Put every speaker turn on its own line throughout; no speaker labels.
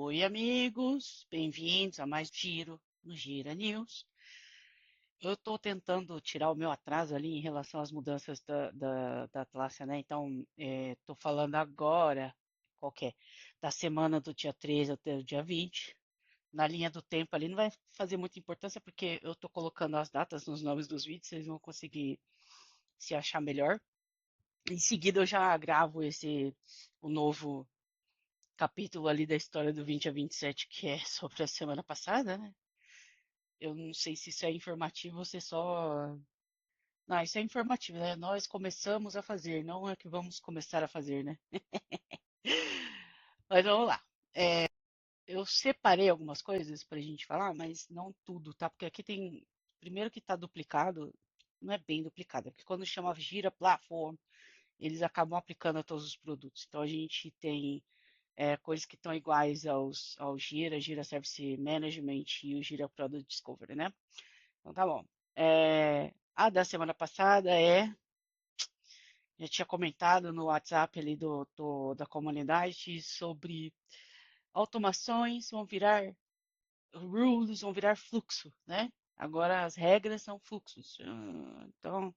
Oi, amigos, bem-vindos a mais Giro no Gira News. Eu estou tentando tirar o meu atraso ali em relação às mudanças da Atlásia, né? Então, estou falando agora, qual que é? Da semana do dia 13 até o dia 20. Na linha do tempo ali não vai fazer muita importância porque eu estou colocando as datas nos nomes dos vídeos, vocês vão conseguir se achar melhor. Em seguida, eu já gravo o novo capítulo ali da história do 20 a 27, que é sobre a semana passada, né? Eu não sei se isso é informativo ou se é só. Não, isso é informativo, né? Nós começamos a fazer, não é que vamos começar a fazer, né? Mas vamos lá. Eu separei algumas coisas pra gente falar, mas não tudo, tá? Porque aqui tem. Primeiro que tá duplicado, não é bem duplicado, é porque quando chama Gira Platform, eles acabam aplicando a todos os produtos. Então a gente tem coisas que estão iguais ao Gira, Gira Service Management e o Gira Product Discovery, né? Então tá bom. A da semana passada já tinha comentado no WhatsApp ali da comunidade sobre automações vão virar rules, vão virar fluxo, né? Agora as regras são fluxos. Então,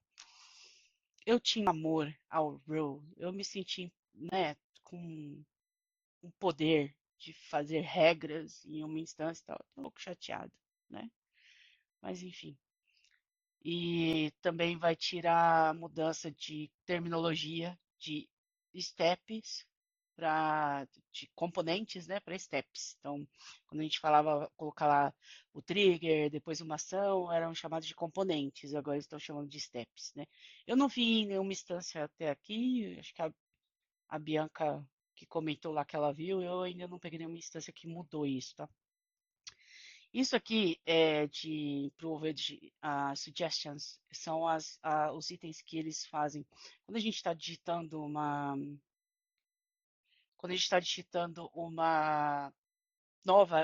eu tinha amor ao rule, eu me senti, né, com o poder de fazer regras em uma instância e tal. Tô um pouco chateado, né? Mas enfim. E também vai tirar a mudança de terminologia de steps para de componentes, né, para steps. Então, quando a gente falava colocar lá o trigger, depois uma ação, eram chamados de componentes, agora eles estão chamando de steps, né? Eu não vi nenhuma instância até aqui, acho que a Bianca que comentou lá que ela viu, eu ainda não peguei nenhuma instância que mudou isso, tá? Isso aqui é de Improved Suggestions, são os itens que eles fazem. Quando a gente está digitando quando a gente está digitando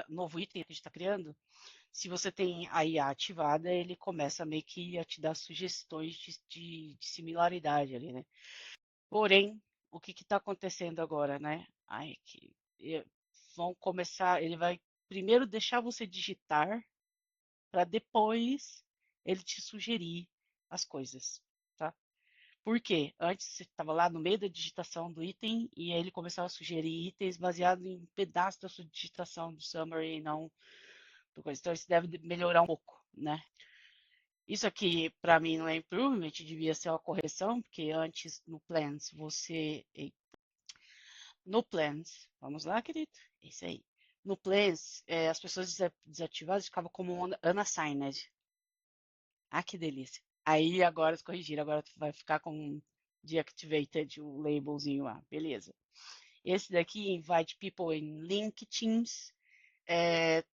novo item que a gente está criando, se você tem a IA ativada, ele começa meio que a te dar sugestões de similaridade ali, né? Porém, o que está acontecendo agora, né? Vão começar, ele vai primeiro deixar você digitar para depois ele te sugerir as coisas, tá? Por quê? Antes você estava lá no meio da digitação do item e aí ele começava a sugerir itens baseado em um pedaço da sua digitação do summary e não do coisa. Então isso deve melhorar um pouco, né? Isso aqui para mim não é improvement, devia ser uma correção, porque antes no plans no plans, vamos lá, querido, é isso aí. No plans, as pessoas desativadas ficavam como unassigned. Ah, que delícia. Aí agora eles corrigiram, agora vai ficar com deactivated o labelzinho lá, beleza. Esse daqui, invite people in link teams,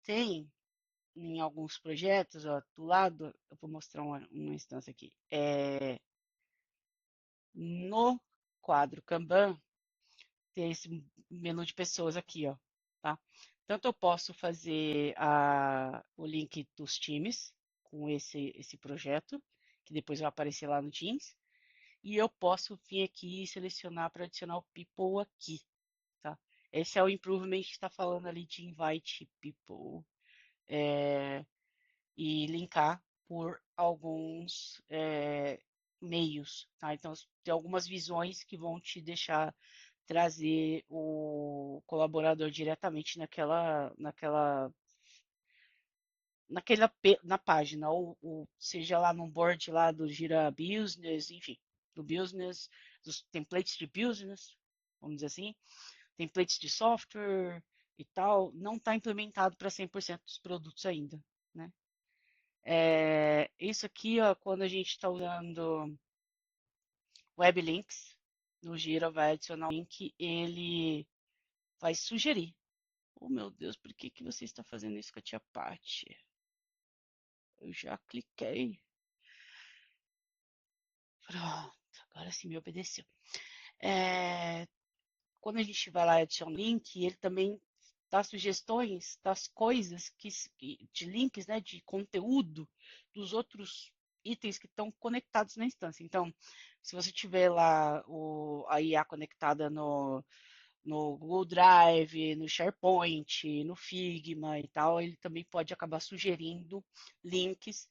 tem em alguns projetos, ó, do lado, eu vou mostrar uma instância aqui. No quadro Kanban, tem esse menu de pessoas aqui, ó, tá? Tanto eu posso fazer o link dos times com esse projeto, que depois vai aparecer lá no Teams, e eu posso vir aqui e selecionar para adicionar o people aqui, tá? Esse é o improvement que está falando ali de invite people e linkar por alguns meios, tá? Então, tem algumas visões que vão te deixar trazer o colaborador diretamente na página, ou seja lá no board lá do Gira Business, enfim, do business, dos templates de business, vamos dizer assim, templates de software e tal, não está implementado para 100% dos produtos ainda, né? Isso aqui, ó, quando a gente está usando web links, no Gira vai adicionar um link, ele vai sugerir. Oh meu Deus, por que que você está fazendo isso com a tia Paty? Eu já cliquei. Pronto, agora sim me obedeceu. É, quando a gente vai lá e adiciona um link, ele também dá sugestões das coisas de links, né, de conteúdo dos outros itens que estão conectados na instância. Então, se você tiver lá a IA conectada no Google Drive, no SharePoint, no Figma e tal, ele também pode acabar sugerindo links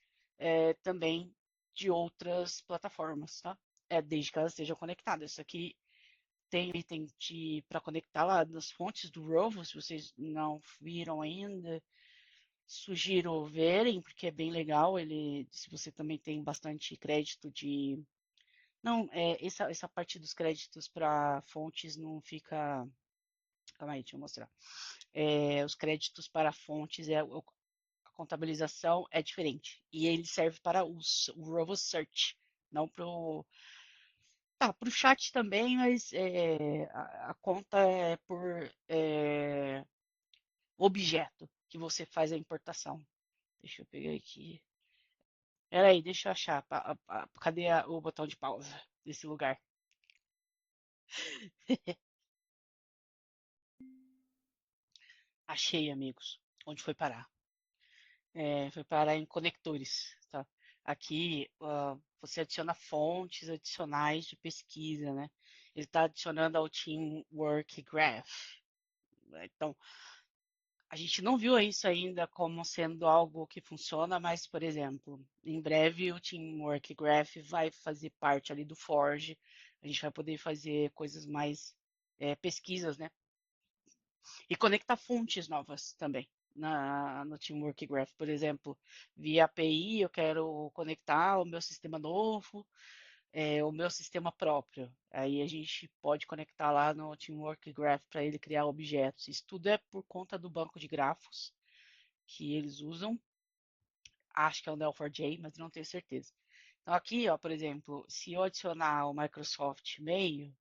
também de outras plataformas, tá? Desde que elas estejam conectadas. Isso aqui tem item para conectar lá nas fontes do Rovo, se vocês não viram ainda, sugiro verem, porque é bem legal. Ele, se você também tem bastante crédito de. Não, essa parte dos créditos para fontes não fica. Calma aí, deixa eu mostrar. Os créditos para fontes, a contabilização é diferente. E ele serve para o Rovo Search, não para o. Tá, para o chat também, mas a conta é por objeto que você faz a importação. Deixa eu pegar aqui. Peraí, deixa eu achar. Cadê o botão de pausa desse lugar? Achei, amigos. Onde foi parar? Foi parar em conectores, tá? Aqui, você adiciona fontes adicionais de pesquisa, né? Ele está adicionando ao Teamwork Graph, né? Então, a gente não viu isso ainda como sendo algo que funciona, mas, por exemplo, em breve o Teamwork Graph vai fazer parte ali do Forge. A gente vai poder fazer coisas mais pesquisas, né? E conectar fontes novas também no Teamwork Graph. Por exemplo, via API eu quero conectar o meu sistema novo, o meu sistema próprio. Aí a gente pode conectar lá no Teamwork Graph para ele criar objetos. Isso tudo é por conta do banco de grafos que eles usam. Acho que é o Neo4j, mas não tenho certeza. Então aqui, ó, por exemplo, se eu adicionar o Microsoft Mail,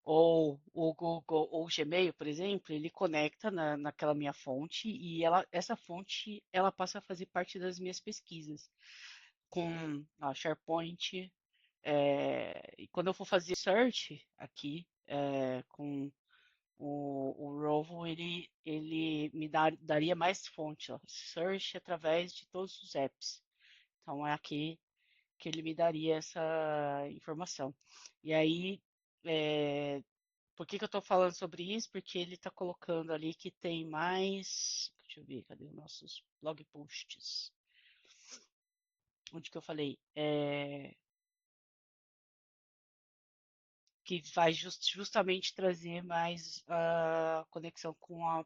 ou o Google ou o Gmail, por exemplo, ele conecta naquela minha fonte e essa fonte ela passa a fazer parte das minhas pesquisas com SharePoint. E quando eu for fazer search aqui com o Rovo, ele me daria mais fonte, ó, search através de todos os apps. Então é aqui que ele me daria essa informação. E aí, é, por que que eu estou falando sobre isso? Porque ele está colocando ali que tem mais. Deixa eu ver, cadê os nossos blog posts? Onde que eu falei? Que vai justamente trazer mais conexão com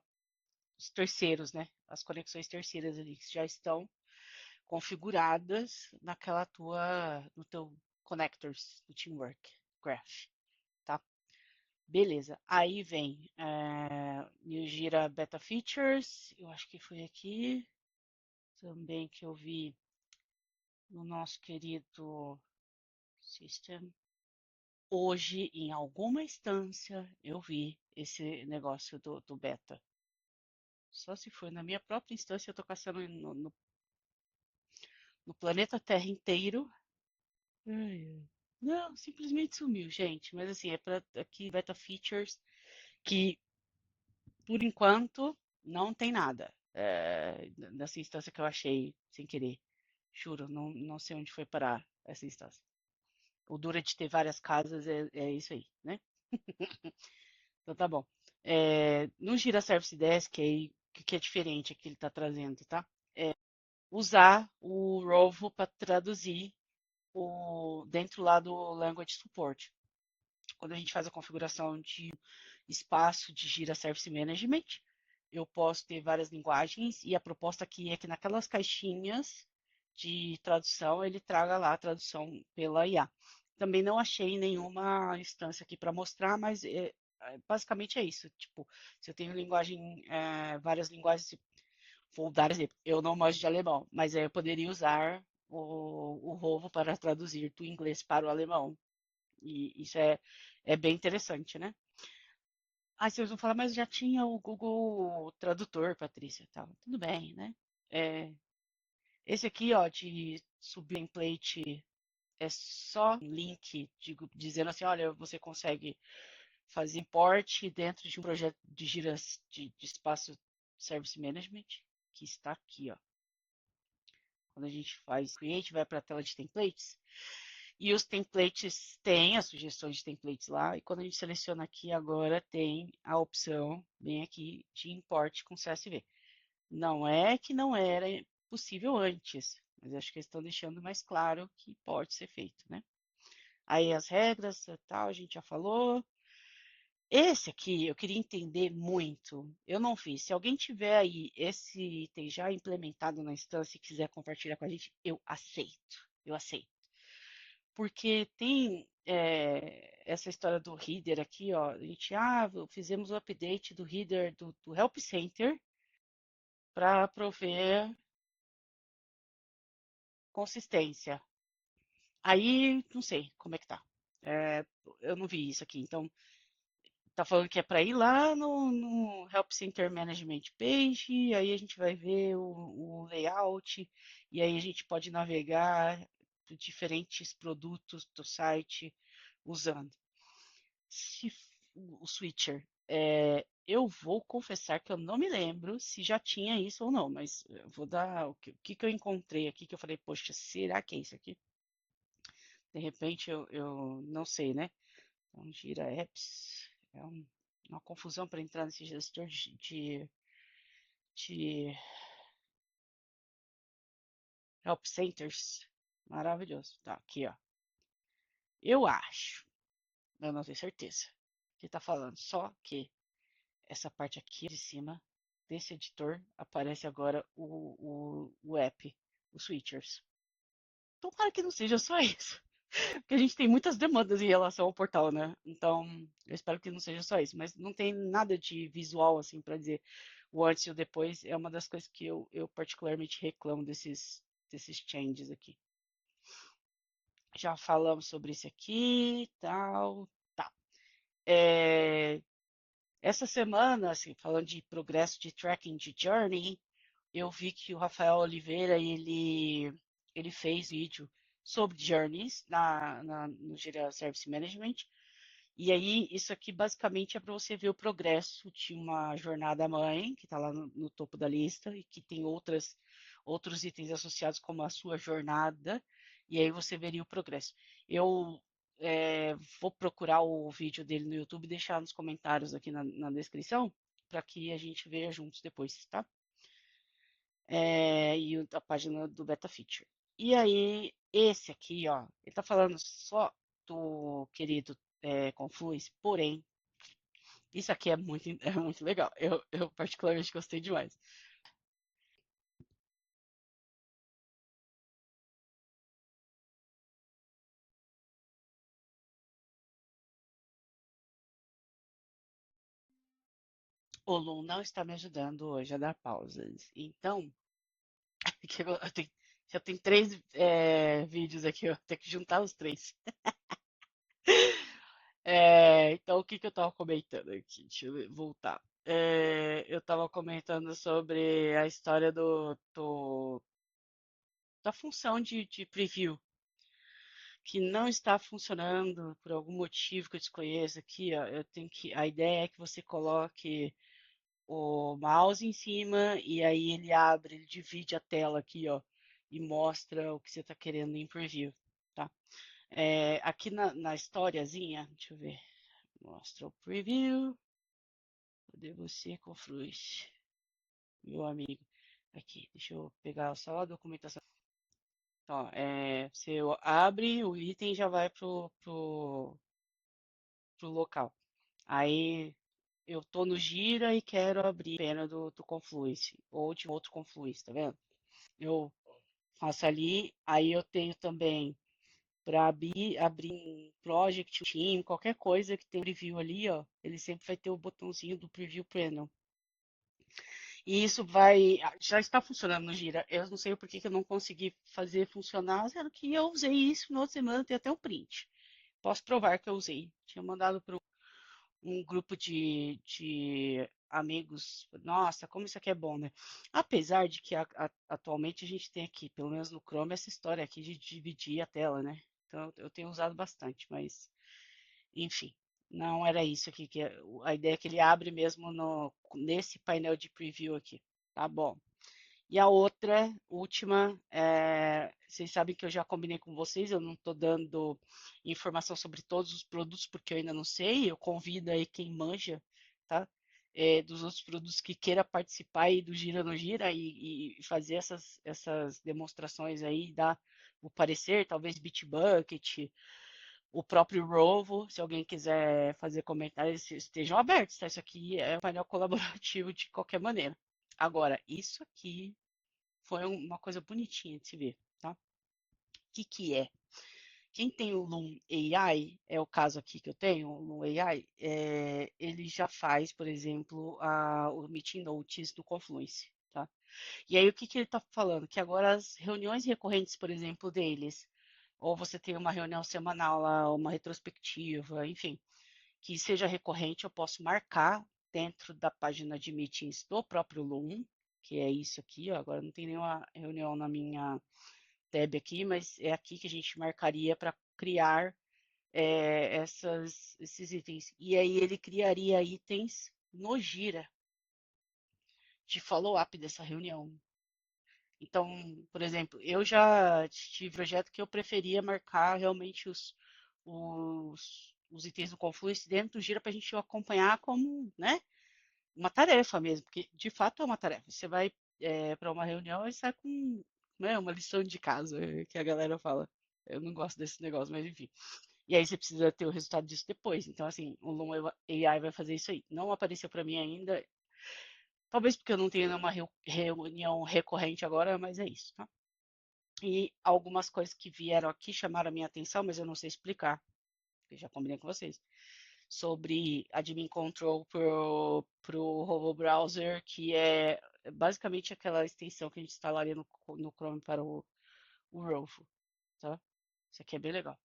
os terceiros, né? As conexões terceiras ali que já estão configuradas no teu connectors do Teamwork Graph, tá? Beleza. Aí vem New Jira Beta Features. Eu acho que foi aqui também que eu vi no nosso querido System. Hoje, em alguma instância, eu vi esse negócio do beta. Só se foi na minha própria instância, eu tô caçando no planeta Terra inteiro. Ai, ai. Não, simplesmente sumiu, gente. Mas assim, é para aqui beta features que por enquanto não tem nada. Nessa instância que eu achei sem querer. Juro, não sei onde foi parar essa instância. O dura de ter várias casas é isso aí, né? Então tá bom. No Gira Service Desk, aí, o que é diferente que ele está trazendo, tá? Usar o Rovo para traduzir dentro lá do Language Support. Quando a gente faz a configuração de espaço de Gira Service Management, eu posso ter várias linguagens e a proposta aqui é que naquelas caixinhas de tradução ele traga lá a tradução pela IA. Também não achei nenhuma instância aqui para mostrar, mas basicamente é isso. Tipo, se eu tenho várias linguagens, vou dar exemplo, eu não manjo de alemão, mas eu poderia usar o Rovo para traduzir do inglês para o alemão. E isso é bem interessante, né? Ah, vocês vão falar, mas já tinha o Google Tradutor, Patrícia, tal. Tudo bem, né? É, esse aqui, ó, de subtemplate é só um link dizendo assim, olha, você consegue fazer import dentro de um projeto de giras de espaço Service Management, que está aqui, ó. Quando a gente faz create, vai para a tela de templates. E os templates têm as sugestões de templates lá, e quando a gente seleciona aqui agora tem a opção, bem aqui, de import com CSV. Não é que não era possível antes, mas acho que eles estão deixando mais claro que pode ser feito, né? Aí as regras, tal, a gente já falou. Esse aqui eu queria entender muito. Eu não fiz. Se alguém tiver aí esse item já implementado na instância e quiser compartilhar com a gente, eu aceito. Eu aceito. Porque tem essa história do header aqui, ó. A gente, fizemos o update do header do Help Center para prover consistência. Aí, não sei como é que tá. É, eu não vi isso aqui. Então, tá falando que é para ir lá no Help Center Management Page, aí a gente vai ver o layout, e aí a gente pode navegar por diferentes produtos do site usando. Se o switcher, eu vou confessar que eu não me lembro se já tinha isso ou não, mas eu vou dar o que eu encontrei aqui que eu falei, poxa, será que é isso aqui? De repente eu não sei, né? Então, gira apps. Uma confusão para entrar nesse gestor de help centers. Maravilhoso. Tá, aqui, ó. Eu acho, eu não tenho certeza, que tá falando só que essa parte aqui de cima desse editor aparece agora o app, os switchers. Tomara que não seja só isso. Porque a gente tem muitas demandas em relação ao portal, né? Então, eu espero que não seja só isso. Mas não tem nada de visual, assim, para dizer o antes e o depois. É uma das coisas que eu particularmente reclamo desses changes aqui. Já falamos sobre isso aqui, tal, tá. É, essa semana, assim, falando de progresso de tracking de Journey, eu vi que o Rafael Oliveira, ele fez vídeo sobre Journeys no Jira Service Management. E aí, isso aqui basicamente é para você ver o progresso de uma jornada mãe, que está lá no topo da lista, e que tem outros itens associados, como a sua jornada, e aí você veria o progresso. Eu vou procurar o vídeo dele no YouTube e deixar nos comentários aqui na descrição, para que a gente veja juntos depois, tá? E a página do Beta Feature. E aí, esse aqui, ó, ele tá falando só do querido Confluence, porém, isso aqui é muito, é muito legal. Eu particularmente gostei demais. O Lu não está me ajudando hoje a dar pausas. Então, já tem três vídeos aqui, eu tenho que juntar os três. Então, o que que eu estava comentando aqui? Deixa eu voltar. Eu estava comentando sobre a história da função de preview, que não está funcionando por algum motivo que eu desconheço aqui, ó. A ideia é que você coloque o mouse em cima e aí ele abre, ele divide a tela aqui, ó, e mostra o que você está querendo em preview, tá? Aqui na historiazinha, deixa eu ver, mostra o preview, cadê você, Conflux, meu amigo? Aqui, deixa eu pegar só a documentação. Então, você abre, o item já vai pro local. Aí eu tô no Gira e quero abrir a pena do Confluence, ou de outro Confluence, tá vendo? Eu faço ali, aí eu tenho também para abrir um project, um team, qualquer coisa que tem preview ali, ó, ele sempre vai ter o botãozinho do preview panel. E isso já está funcionando no Gira. Eu não sei por que que eu não consegui fazer funcionar, sendo que eu usei isso na outra semana, tem até um print. Posso provar que eu usei. Tinha mandado para um grupo de amigos. Nossa, como isso aqui é bom, né? Apesar de que atualmente a gente tem aqui, pelo menos no Chrome, essa história aqui de dividir a tela, né? Então eu tenho usado bastante, mas enfim, não era isso aqui a ideia é que ele abre mesmo nesse painel de preview aqui. Tá bom. E a outra, última, vocês sabem que eu já combinei com vocês, eu não estou dando informação sobre todos os produtos porque eu ainda não sei. Eu convido aí quem manja, tá? Dos outros produtos que queira participar aí do Gira no Gira e fazer essas demonstrações aí, dar o parecer, talvez Bitbucket, o próprio Rovo, se alguém quiser fazer comentários, estejam abertos, tá? Isso aqui é um painel colaborativo de qualquer maneira. Agora, isso aqui foi uma coisa bonitinha de se ver, tá? O que é? Quem tem o Loom AI, é o caso aqui que eu tenho, o Loom AI, ele já faz, por exemplo, o Meeting Notes do Confluence, tá? E aí o que ele está falando? Que agora as reuniões recorrentes, por exemplo, deles, ou você tem uma reunião semanal lá, uma retrospectiva, enfim, que seja recorrente, eu posso marcar dentro da página de meetings do próprio Loom, que é isso aqui, ó. Agora não tem nenhuma reunião na minha tab aqui, mas é aqui que a gente marcaria para criar esses itens. E aí ele criaria itens no Gira de follow-up dessa reunião. Então, por exemplo, eu já tive projeto que eu preferia marcar realmente os itens do Confluence dentro do Gira para a gente acompanhar como, né, uma tarefa mesmo, porque de fato é uma tarefa. Você vai para uma reunião e sai com, né, uma lição de casa, que a galera fala. Eu não gosto desse negócio, mas enfim. E aí você precisa ter o resultado disso depois. Então, assim, o Loom AI vai fazer isso aí. Não apareceu para mim ainda, talvez porque eu não tenha nenhuma reunião recorrente agora, mas é isso, tá? E algumas coisas que vieram aqui chamaram a minha atenção, mas eu não sei explicar, porque já combinei com vocês, sobre admin control pro Hovo Browser, que é basicamente aquela extensão que a gente instalaria no Chrome para o Rovo, tá? Isso aqui é bem legal.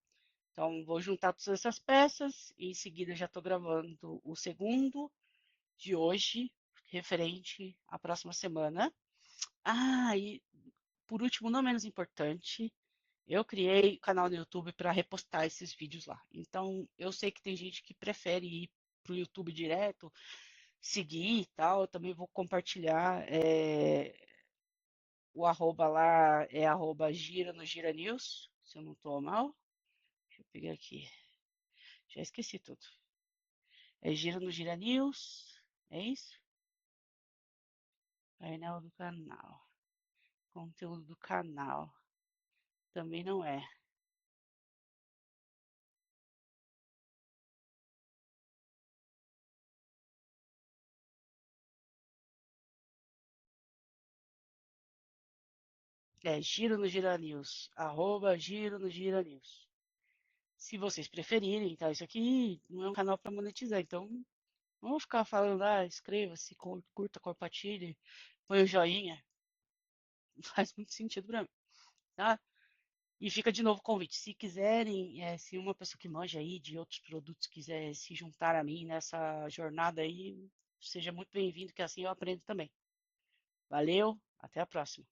Então, vou juntar todas essas peças e em seguida já estou gravando o segundo de hoje, referente à próxima semana. Ah, e por último, não menos importante, eu criei canal no YouTube para repostar esses vídeos lá. Então, eu sei que tem gente que prefere ir pro YouTube direto, seguir e tal. Eu também vou compartilhar. O arroba lá é arroba gira no Gira News, se eu não estou mal. Deixa eu pegar aqui. Já esqueci tudo. É gira no Gira News. É isso? Painel do canal. Conteúdo do canal. Também não é. É Giro no Gira News. Arroba Giro no Gira News. Se vocês preferirem, tá? Isso aqui não é um canal para monetizar, então não vou ficar falando, inscreva-se, curta, compartilhe, põe o joinha. Não faz muito sentido para mim, tá? E fica de novo o convite. Se quiserem, se uma pessoa que manja aí de outros produtos quiser se juntar a mim nessa jornada aí, seja muito bem-vindo, que assim eu aprendo também. Valeu, até a próxima.